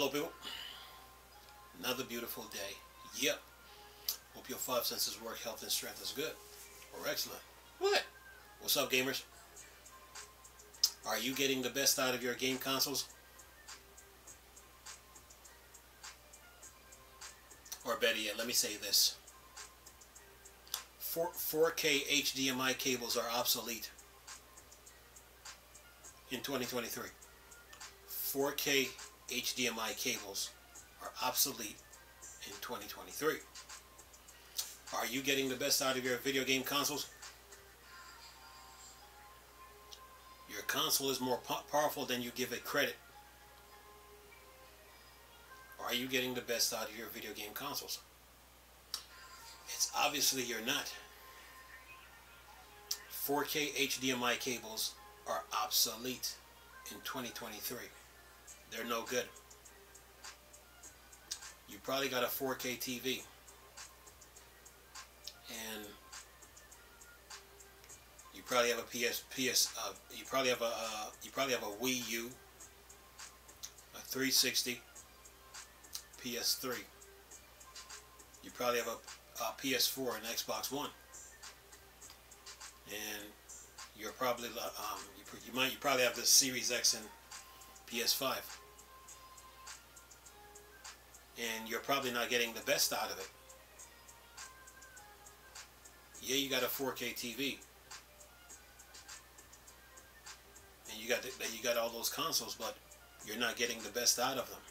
Hello people, another beautiful day. Yep, hope your five senses work, health and strength is good, or excellent. What? What's up gamers? Are you getting the best out of your game consoles? Or better yet, let me say this. 4K HDMI cables are obsolete in 2023. 4K HDMI cables are obsolete in 2023. Are you getting the best out of your video game consoles? Your console is more powerful than you give it credit. Are you getting the best out of your video game consoles? It's obviously you're not. 4K HDMI cables are obsolete in 2023. They're no good. You probably got a 4K TV and you probably have a you probably have a Wii U, a 360, PS3. You probably have a PS4 and Xbox One, and you're probably you probably have the Series X and PS5, and you're probably not getting the best out of it. Yeah, you got a 4K TV, and you got all those consoles, but you're not getting the best out of them.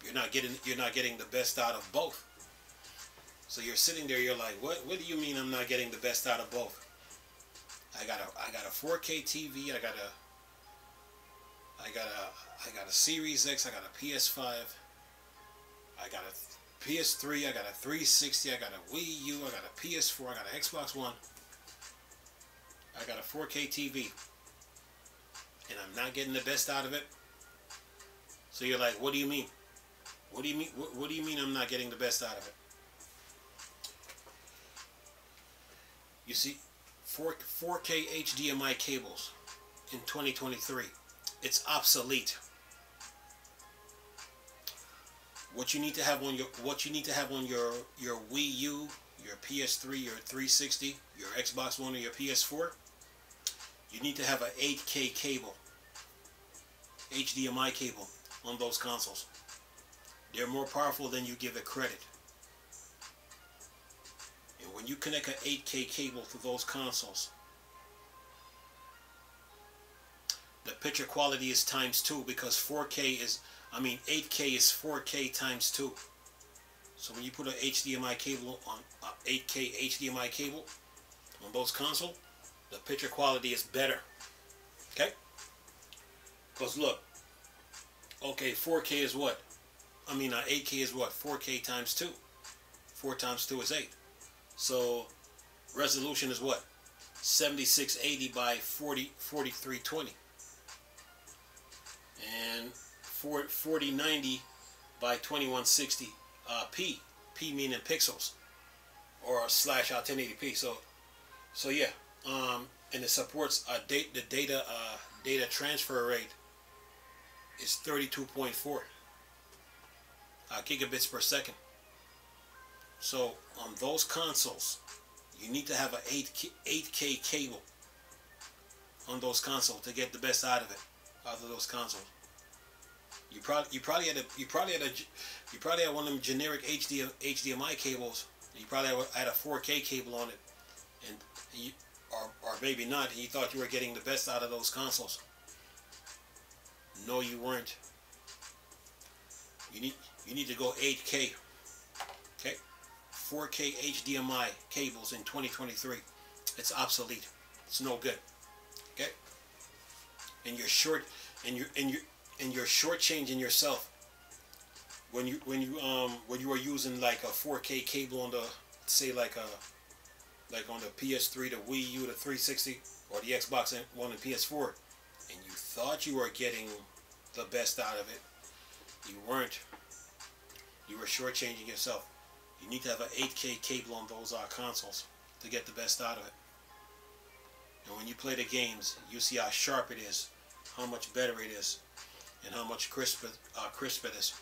You're not getting the best out of both. So you're sitting there, you're like, what do you mean I'm not getting the best out of both? I got a 4K TV, I got a Series X, I got a PS5, I got a PS3, I got a 360, I got a Wii U, I got a PS4, I got an Xbox One, I got a 4K TV, and I'm not getting the best out of it. So you're like, what do you mean? What do you mean? What do you mean I'm not getting the best out of it? You see, 4K HDMI cables in 2023, it's obsolete. What you need to have on your your Wii U, your PS3, your 360, your Xbox One, or your PS4, you need to have an 8K cable, HDMI cable on those consoles. They're more powerful than you give it credit. And when you connect an 8K cable to those consoles, the picture quality is ×2, because 8K is 4K ×2. So when you put an HDMI cable on 8K HDMI cable on those consoles, the picture quality is better. Okay? Because look, okay, 4K is what? 8K is what? 4K ×2. 4 times 2 is 8. So resolution is what? 7680 by 4320. And 4090 by 2160 p. P meaning pixels, or slash 1080p. So yeah. And it supports the data transfer rate is 32.4 gigabits per second. So on those consoles, you need to have an 8K cable on those consoles to get the best out of it, out of those consoles. You probably had one of them generic HDMI cables. You probably had a 4K cable on it, and or maybe not. And you thought you were getting the best out of those consoles. No, you weren't. You need to go 8K. Okay, 4K HDMI cables in 2023. It's obsolete. It's no good. Okay, and you're shortchanging yourself when you are using like a 4K cable on the, say, like on the PS3, the Wii U, the 360, or the Xbox One and PS4, and you thought you were getting the best out of it. You weren't. You were shortchanging yourself. You need to have an 8K cable on those consoles to get the best out of it. And when you play the games, you see how sharp it is, how much better it is. and how much crisp it is.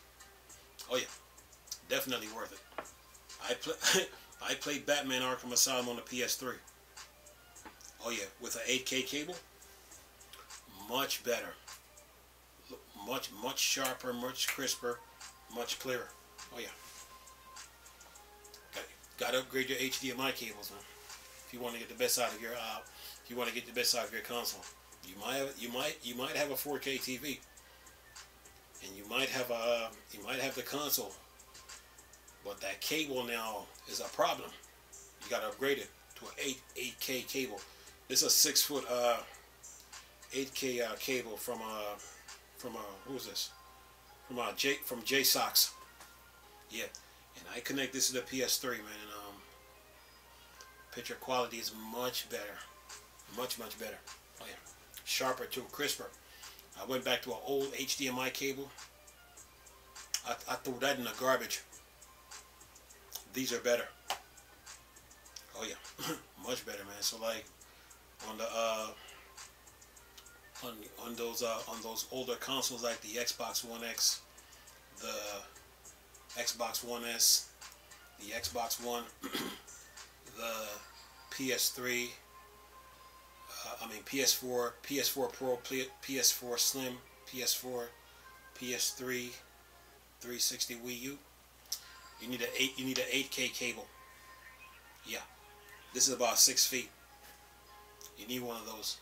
Oh yeah, definitely worth it. I played Batman Arkham Asylum on the PS3. Oh yeah, with an 8K cable, much better, much sharper, much crisper, much clearer. Oh yeah, gotta upgrade your HDMI cables, man. If you want to get the best out of your if you want to get the best out of your console. You might have a 4K TV, and you might have the console, but that cable now is a problem. You got to upgrade it to an 8K cable. This is a 6-foot 8K cable from who is this? From JSOX. Yeah, and I connect this to the PS3, man, and picture quality is much better, much better. Oh yeah, sharper too, crisper. I went back to an old HDMI cable. I threw that in the garbage. These are better. Oh yeah, much better, man. So like on the on those older consoles like the Xbox One X, the Xbox One S, the Xbox One, the PS3, PS4, PS4 Pro, PS4 Slim, PS4, PS3, 360 Wii U. You need an 8K cable. Yeah, this is about 6 feet. You need one of those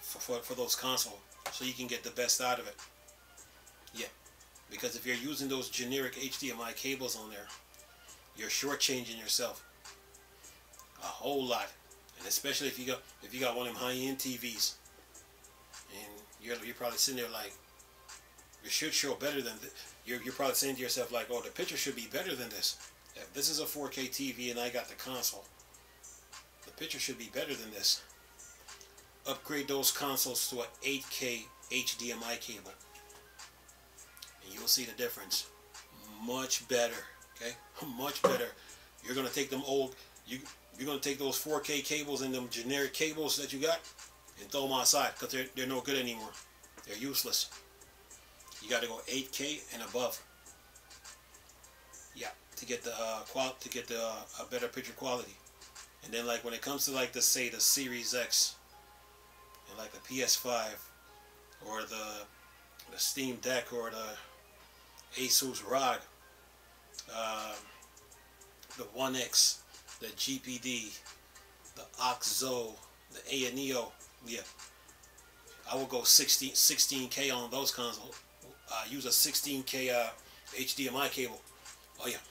for those consoles so you can get the best out of it. Yeah, because if you're using those generic HDMI cables on there, you're shortchanging yourself a whole lot. And especially if you got one of them high-end TVs, and you're probably sitting there like, it should show better than this. You're probably saying to yourself like, oh, the picture should be better than this. If this is a 4K TV and I got the console, the picture should be better than this. Upgrade those consoles to an 8K HDMI cable, and you'll see the difference. Much better, okay? Much better. You're gonna take them old. You're gonna take those 4K cables and them generic cables that you got and throw them outside because they're no good anymore. They're useless. You got to go 8K and above. Yeah, to get the a better picture quality. And then like when it comes to like the Series X and like the PS5 or the Steam Deck or the Asus ROG, the One X, the GPD, the OXO, the ANEO, yeah, I will go 16K on those consoles. Use a 16K HDMI cable. Oh yeah.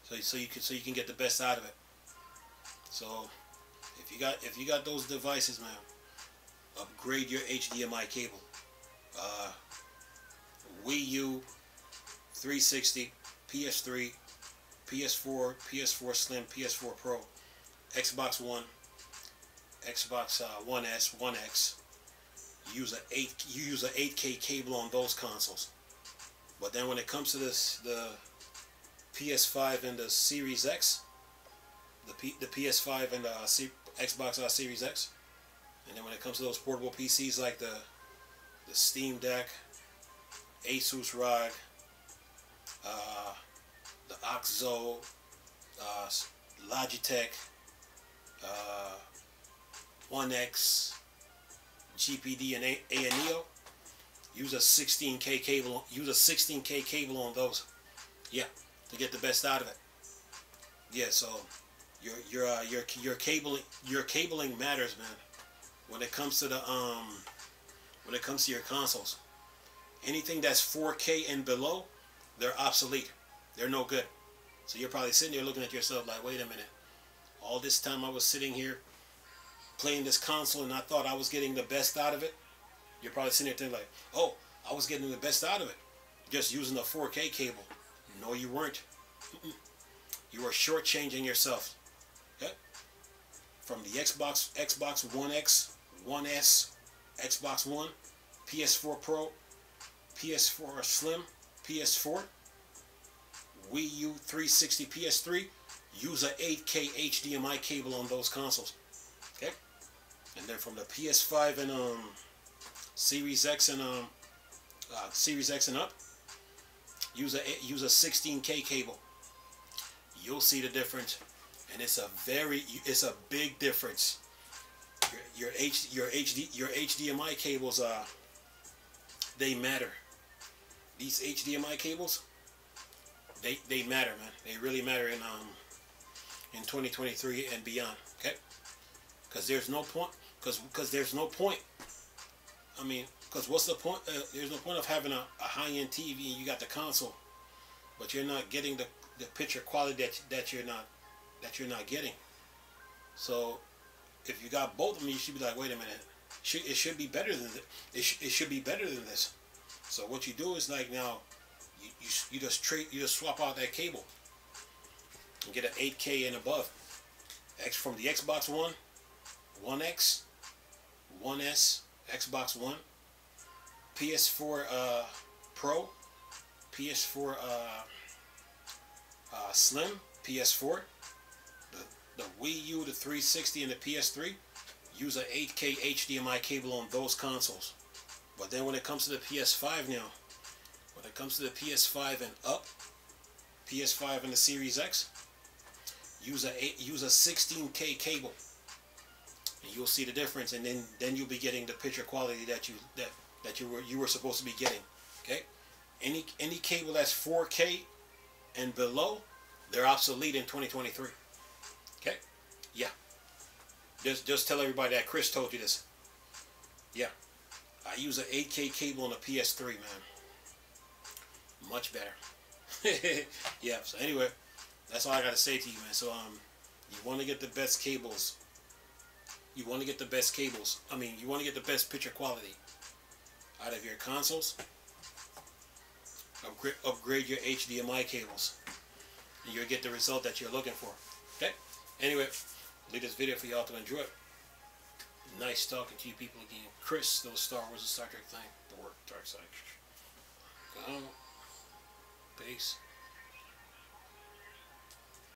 So you can get the best out of it. So if you got those devices, man, upgrade your HDMI cable. Wii U, 360, PS3, PS4, PS4 Slim, PS4 Pro, Xbox One, Xbox One S, One X. You use an 8K cable on those consoles. But then when it comes to the PS5 and the Series X, the PS5 and the Xbox Series X, and then when it comes to those portable PCs like the Steam Deck, Asus ROG, the OXO, Logitech, One X, GPD, and ANEO, use a 16K cable. Use a 16K cable on those. Yeah, to get the best out of it. Yeah, so your cabling matters, man. When it comes to your consoles, anything that's 4K and below, they're obsolete. They're no good. So you're probably sitting there looking at yourself like, wait a minute. All this time I was sitting here playing this console and I thought I was getting the best out of it. You're probably sitting there thinking like, oh, I was getting the best out of it just using the 4K cable. No, you weren't. You were shortchanging yourself. Okay? From the Xbox One X, One S, Xbox One, PS4 Pro, PS4 Slim, PS4, Wii U, 360, PS3, use a 8K HDMI cable on those consoles. Okay? And then from the PS5 and Series X and Series X and up, use a 16K cable. You'll see the difference, and it's a big difference. Your HDMI cables, they matter. These HDMI cables, they matter, man. They really matter in 2023 and beyond. Okay, because there's no point. Because there's no point. I mean, because what's the point? There's no point of having a high-end TV and you got the console, but you're not getting the picture quality that you're not getting. So if you got both of them, you should be like, wait a minute, it should be better than this. It should be better than this. So what you do is like now, you just swap out that cable and get an 8K and above. From the Xbox One, One X, One S, Xbox One, PS4 Pro, PS4 Slim, PS4, the Wii U, the 360, and the PS3. Use an 8K HDMI cable on those consoles. But then when it comes to the PS5 now, when it comes to the PS5 and up, PS5 and the Series X, use a 16K cable, and you'll see the difference. And then you'll be getting the picture quality that you were supposed to be getting. Okay, any cable that's 4K and below, they're obsolete in 2023. Okay, yeah. Just tell everybody that Chris told you this. Yeah, I use an 8K cable on a PS3, man. Much better. Yeah. So anyway, that's all I gotta say to you, man. So you want to get the best cables. You want to get the best cables. I mean, you want to get the best picture quality out of your consoles. Upgrade your HDMI cables, and you'll get the result that you're looking for. Okay. Anyway, leave this video for y'all to enjoy. Nice talking to you people again. Chris, those Star Wars and Star Trek thing. The work, dark side. Peace.